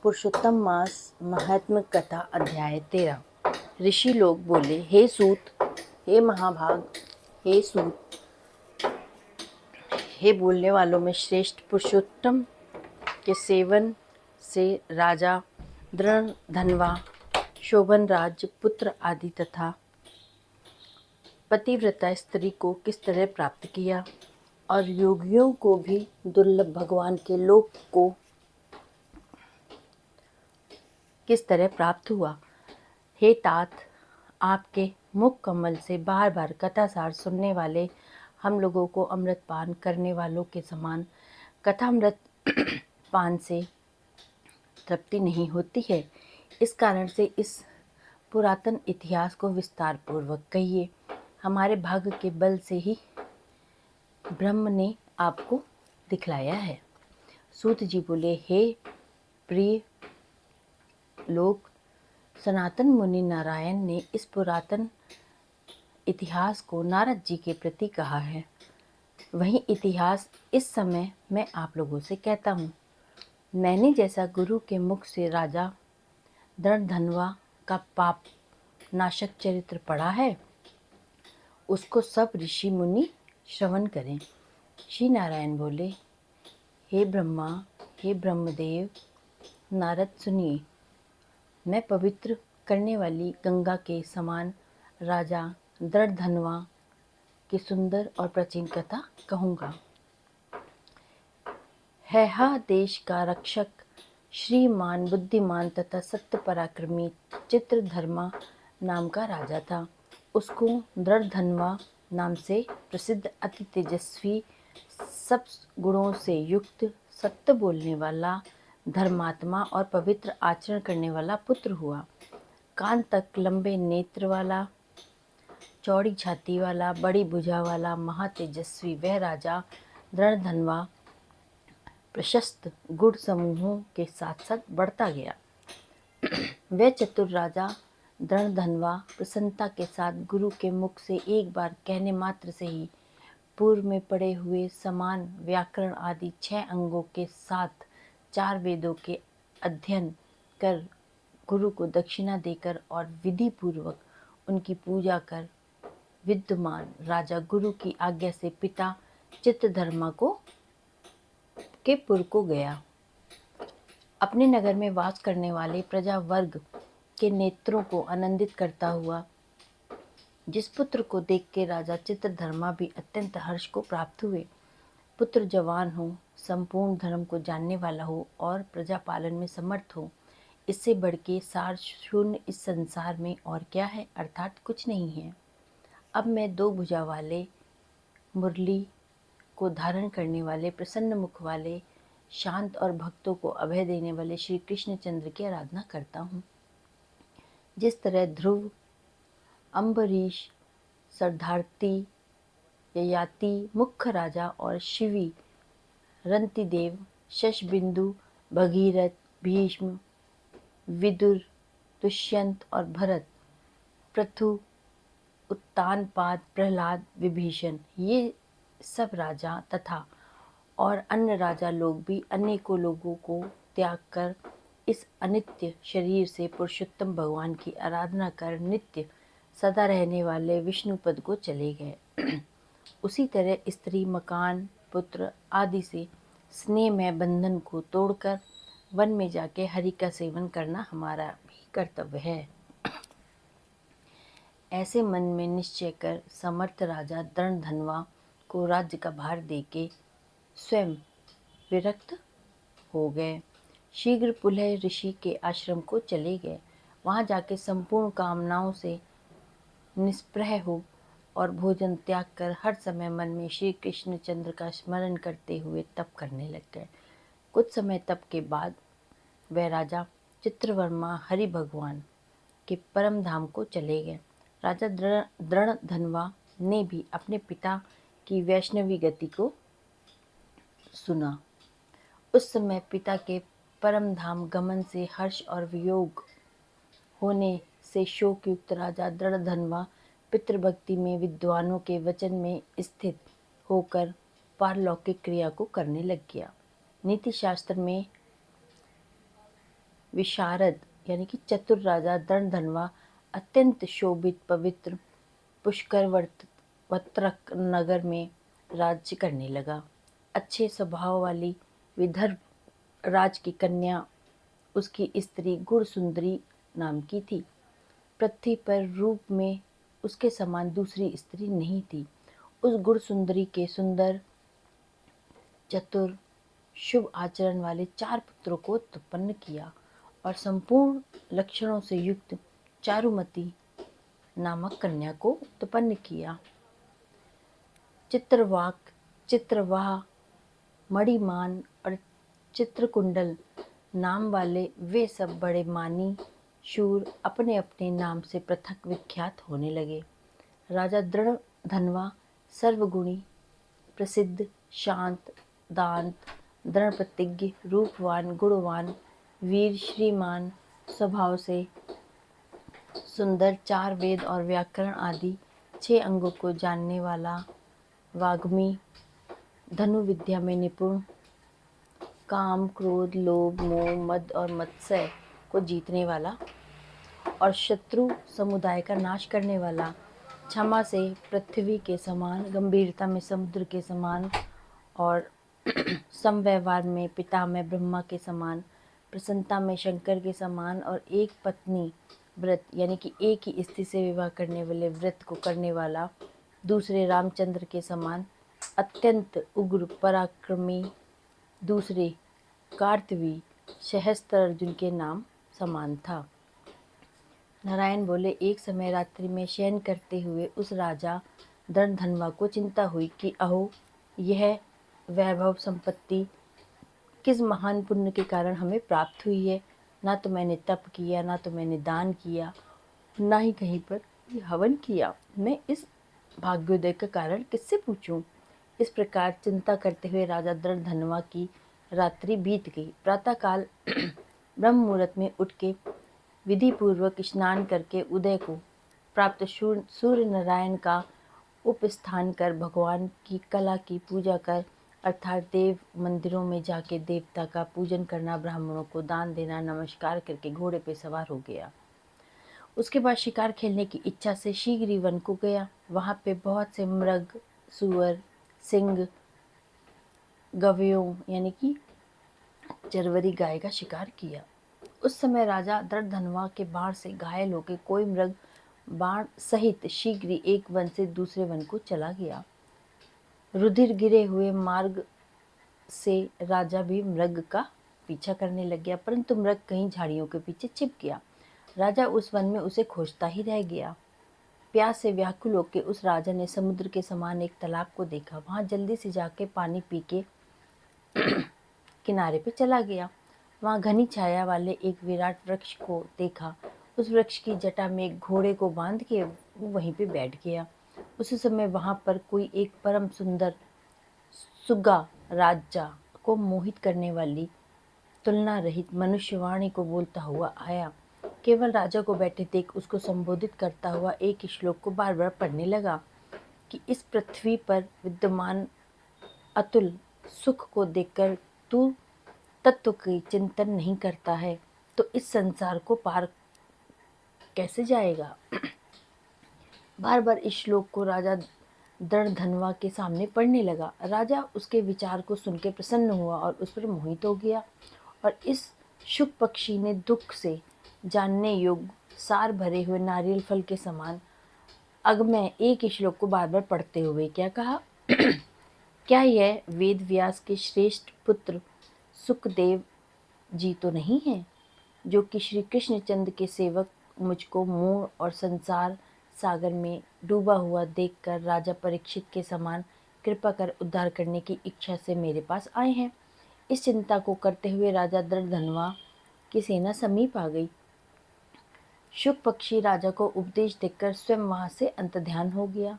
पुरुषोत्तम मास महात्म्य कथा अध्याय 13। ऋषि लोग बोले, हे सूत, हे महाभाग, हे सूत, हे बोलने वालों में श्रेष्ठ, पुरुषोत्तम के सेवन से राजा दृढ़ धनवा, शोभन राज्य, पुत्र आदि तथा पतिव्रता स्त्री को किस तरह प्राप्त किया और योगियों को भी दुर्लभ भगवान के लोक को किस तरह प्राप्त हुआ। हे तात, आपके मुख कमल से बार बार कथासार सुनने वाले हम लोगों को अमृत पान करने वालों के समान कथामृत पान से तृप्ति नहीं होती है। इस कारण से इस पुरातन इतिहास को विस्तार पूर्वक कहिए। हमारे भाग्य के बल से ही ब्रह्म ने आपको दिखलाया है। सूत जी बोले, हे प्रिय लोग, सनातन मुनि नारायण ने इस पुरातन इतिहास को नारद जी के प्रति कहा है। वही इतिहास इस समय मैं आप लोगों से कहता हूँ। मैंने जैसा गुरु के मुख से राजा दृढ़धनवा का पाप नाशक चरित्र पढ़ा है, उसको सब ऋषि मुनि श्रवण करें। श्री नारायण बोले, हे ब्रह्मा, हे ब्रह्मदेव, नारद सुनिए। मैं पवित्र करने वाली गंगा के समान राजा दृढ़धनवा की सुंदर और प्राचीन कथा कहूँगा। हैहा देश का रक्षक, श्रीमान, बुद्धिमान तथा सत्य पराक्रमी चित्रधर्मा नाम का राजा था। उसको दृढ़धनवा नाम से प्रसिद्ध अति तेजस्वी, सब गुणों से युक्त, सत्य बोलने वाला, धर्मात्मा और पवित्र आचरण करने वाला पुत्र हुआ। कान तक लंबे नेत्र वाला, चौड़ी छाती वाला, बड़ी भुजा वाला महातेजस्वी वह राजा दृढ़धनवा प्रशस्त गुण समूहों के साथ साथ बढ़ता गया। वह चतुर राजा दृढ़धनवा प्रसन्नता के साथ गुरु के मुख से एक बार कहने मात्र से ही पूर्व में पढ़े हुए समान व्याकरण आदि 6 अंगों के साथ 4 वेदों के अध्ययन कर गुरु को दक्षिणा देकर और विधि पूर्वक उनकी पूजा कर विद्यमान राजा गुरु की आज्ञा से पिता चित्रधर्मा के पुर को गया। अपने नगर में वास करने वाले प्रजा वर्ग के नेत्रों को आनंदित करता हुआ जिस पुत्र को देख के राजा चित्रधर्मा भी अत्यंत हर्ष को प्राप्त हुए। पुत्र जवान हो, संपूर्ण धर्म को जानने वाला हो और प्रजा पालन में समर्थ हो, इससे बढ़ के सार शून्य इस संसार में और क्या है, अर्थात कुछ नहीं है। अब मैं 2 भुजा वाले, मुरली को धारण करने वाले, प्रसन्न मुख वाले, शांत और भक्तों को अभय देने वाले श्री कृष्णचंद्र की आराधना करता हूँ। जिस तरह ध्रुव, अम्बरीश, सिद्धार्थी, ययाति, मुख्य राजा और शिवी, रंतिदेव, शशबिंदु, भगीरथ, भीष्म, विदुर, दुष्यंत और भरत, पृथु, उत्तानपाद, प्रहलाद, विभीषण, ये सब राजा तथा और अन्य राजा लोग भी अनेकों लोगों को त्याग कर इस अनित्य शरीर से पुरुषोत्तम भगवान की आराधना कर नित्य सदा रहने वाले विष्णु पद को चले गए। उसी तरह स्त्री, मकान, पुत्र आदि से स्नेह में बंधन को तोड़कर वन में जाके हरि का सेवन करना हमारा भी कर्तव्य है। ऐसे मन में निश्चय कर समर्थ राजा दृढ़धनवा को राज्य का भार देके स्वयं विरक्त हो गए। शीघ्र पुलह ऋषि के आश्रम को चले गए। वहाँ जाके संपूर्ण कामनाओं से निष्प्रह हो और भोजन त्याग कर हर समय मन में श्री कृष्णचंद्र का स्मरण करते हुए तप करने लग गए। कुछ समय तप के बाद वह राजा चित्रवर्मा हरि भगवान के परम धाम को चले गए। राजा दृढ़धनवा ने भी अपने पिता की वैष्णवी गति को सुना। उस समय पिता के परम धाम गमन से हर्ष और वियोग होने से शोक युक्त राजा दृढ़धनवा पितृभक्ति में विद्वानों के वचन में स्थित होकर पारलौकिक क्रिया को करने लग गया। नीति शास्त्र में विशारद यानी कि चतुर राजा दर्दधनवा अत्यंत शोभित पवित्र पुष्करवत्रक नगर में राज्य करने लगा। अच्छे स्वभाव वाली विदर्भ राज की कन्या उसकी स्त्री गुणसुंदरी नाम की थी। पृथ्वी पर रूप में उसके समान दूसरी स्त्री नहीं थी। उस गुणसुंदरी के सुंदर, चतुर, शुभ आचरण वाले 4 पुत्रों को उत्पन्न किया और संपूर्ण लक्षणों से युक्त चारुमती नामक कन्या को उत्पन्न किया। चित्रवाक, चित्रवाह, मणिमान और चित्रकुंडल नाम वाले वे सब बड़े मानी शूर अपने अपने नाम से पृथक विख्यात होने लगे। राजा दृढ़धनवा सर्वगुणी, प्रसिद्ध, शांत, दांत, दृढ़ प्रतिज्ञ, रूपवान, गुणवान, वीर, श्रीमान, स्वभाव से सुंदर, 4 वेद और व्याकरण आदि 6 अंगों को जानने वाला, वाग्मी, धनुर्विद्या में निपुण, काम, क्रोध, लोभ, मोह, मद और मत्सर को जीतने वाला और शत्रु समुदाय का नाश करने वाला, क्षमा से पृथ्वी के समान, गंभीरता में समुद्र के समान और समव्यवहार में पिता में ब्रह्मा के समान, प्रसन्नता में शंकर के समान और एक पत्नी व्रत यानी कि एक ही स्त्री से विवाह करने वाले व्रत को करने वाला, दूसरे रामचंद्र के समान अत्यंत उग्र पराक्रमी, दूसरे कार्तवी सहस्त्र अर्जुन के नाम समान था। नारायण बोले, एक समय रात्रि में शयन करते हुए उस राजा दर्दधनवा को चिंता हुई कि अहो, यह वैभव संपत्ति किस महान पुण्य के कारण हमें प्राप्त हुई है। ना तो मैंने तप किया, ना तो मैंने दान किया, ना ही कहीं पर हवन किया। मैं इस भाग्योदय का कारण किससे पूछूं। इस प्रकार चिंता करते हुए राजा दर्दधनवा की रात्रि बीत गई। प्रातःकाल ब्रह्म मुहूर्त में उठ के विधि पूर्वक स्नान करके उदय को प्राप्त सूर्य नारायण का उपस्थान कर भगवान की कला की पूजा कर अर्थात देव मंदिरों में जाके देवता का पूजन करना, ब्राह्मणों को दान देना, नमस्कार करके घोड़े पे सवार हो गया। उसके बाद शिकार खेलने की इच्छा से शीघ्र ही वन को गया। वहाँ पे बहुत से मृग, सुअर, सिंह, गवयों यानी कि चरवरी गाय का शिकार किया। उस समय राजा दर्दधनवा के बाण से घायल होकर कोई मृग बाण सहित शीघ्र ही एक वन से दूसरे वन को चला गया। रुधिर गिरे हुए मार्ग से राजा भी मृग का पीछा करने लग गया, परंतु मृग कहीं झाड़ियों के पीछे छिप गया। राजा उस वन में उसे खोजता ही रह गया। प्यास से व्याकुल होकर उस राजा ने समुद्र के समान एक तालाब को देखा। वहां जल्दी से जाके पानी पी के किनारे पे चला गया। वहां घनी छाया वाले एक विराट वृक्ष को देखा। उस वृक्ष की जटा में एक घोड़े को बांध के वो वहीं पे बैठ गया। उसी समय वहां पर कोई एक परम सुंदर सुग्गा राजा को मोहित करने वाली तुलना रहित मनुष्यवाणी को बोलता हुआ आया। केवल राजा को बैठे देख उसको संबोधित करता हुआ एक श्लोक को बार बार पढ़ने लगा कि इस पृथ्वी पर विद्यमान अतुल सुख को देखकर तू तत्व की चिंतन नहीं करता है तो इस संसार को पार कैसे जाएगा। बार बार इस श्लोक को राजा दर्दधनवा के सामने पढ़ने लगा। राजा उसके विचार को सुन के प्रसन्न हुआ और उस पर मोहित हो गया और इस शुक पक्षी ने दुख से जानने योग्य सार भरे हुए नारियल फल के समान अगमय एक ही श्लोक को बार बार पढ़ते हुए क्या कहा, क्या यह वेद व्यास के श्रेष्ठ पुत्र सुखदेव जी तो नहीं है, जो कि श्री कृष्णचंद्र के सेवक मुझको मोह और संसार सागर में डूबा हुआ देखकर राजा परीक्षित के समान कृपा कर उद्धार करने की इच्छा से मेरे पास आए हैं। इस चिंता को करते हुए राजा दर्दधनवा की सेना समीप आ गई। शुक पक्षी राजा को उपदेश देकर स्वयं वहां से अंतर्ध्यान हो गया।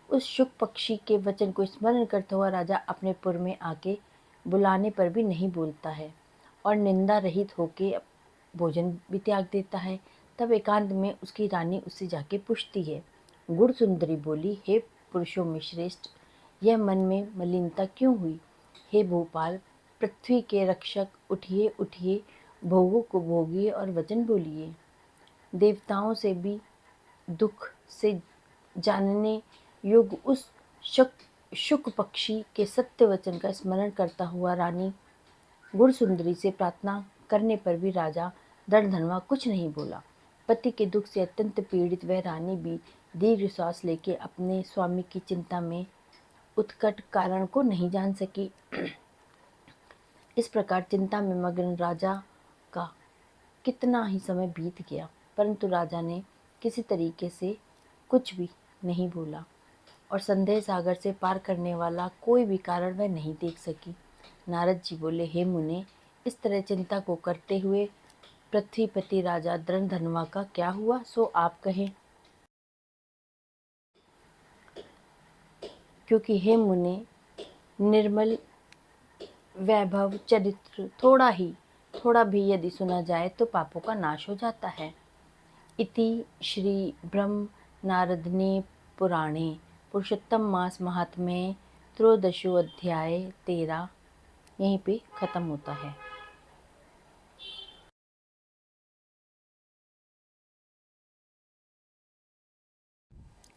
उस शुक पक्षी के वचन को स्मरण करता हुआ राजा अपने पुर में आके बुलाने पर भी नहीं बोलता है और निंदा रहित होके भोजन भी त्याग देता है। तब एकांत में उसकी रानी उससे जाके पूछती है। गुण सुंदरी बोली, हे पुरुषों में श्रेष्ठ, यह मन में मलिनता क्यों हुई। हे भोपाल, पृथ्वी के रक्षक, उठिए उठिए भोगों को भोगिए और वचन बोलिए। देवताओं से भी दुख से जानने योग्य उस शुक पक्षी के सत्य वचन का स्मरण करता हुआ रानी गुणसुंदरी से प्रार्थना करने पर भी राजा दर्दधनवा कुछ नहीं बोला। पति के दुख से अत्यंत पीड़ित वह रानी भी दीर्घ श्वास लेके अपने स्वामी की चिंता में उत्कट कारण को नहीं जान सकी। इस प्रकार चिंता में मग्न राजा का कितना ही समय बीत गया, परंतु राजा ने किसी तरीके से कुछ भी नहीं बोला और संदेह सागर से पार करने वाला कोई भी कारण वह नहीं देख सकी। नारद जी बोले, हे मुने, इस तरह चिंता को करते हुए पृथ्वीपति राजा दर्दधनवा का क्या हुआ सो आप कहें। क्योंकि हे मुने, निर्मल वैभव चरित्र थोड़ा भी यदि सुना जाए तो पापों का नाश हो जाता है। इति श्री ब्रह्म नारदने पुराणे पुरुषोत्तम मास महात्म्ये त्रयोदशो अध्याय 13 यहीं पे ख़त्म होता है।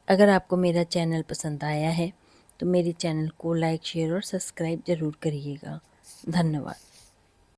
अगर आपको मेरा चैनल पसंद आया है तो मेरे चैनल को लाइक, शेयर और सब्सक्राइब ज़रूर करिएगा। धन्यवाद।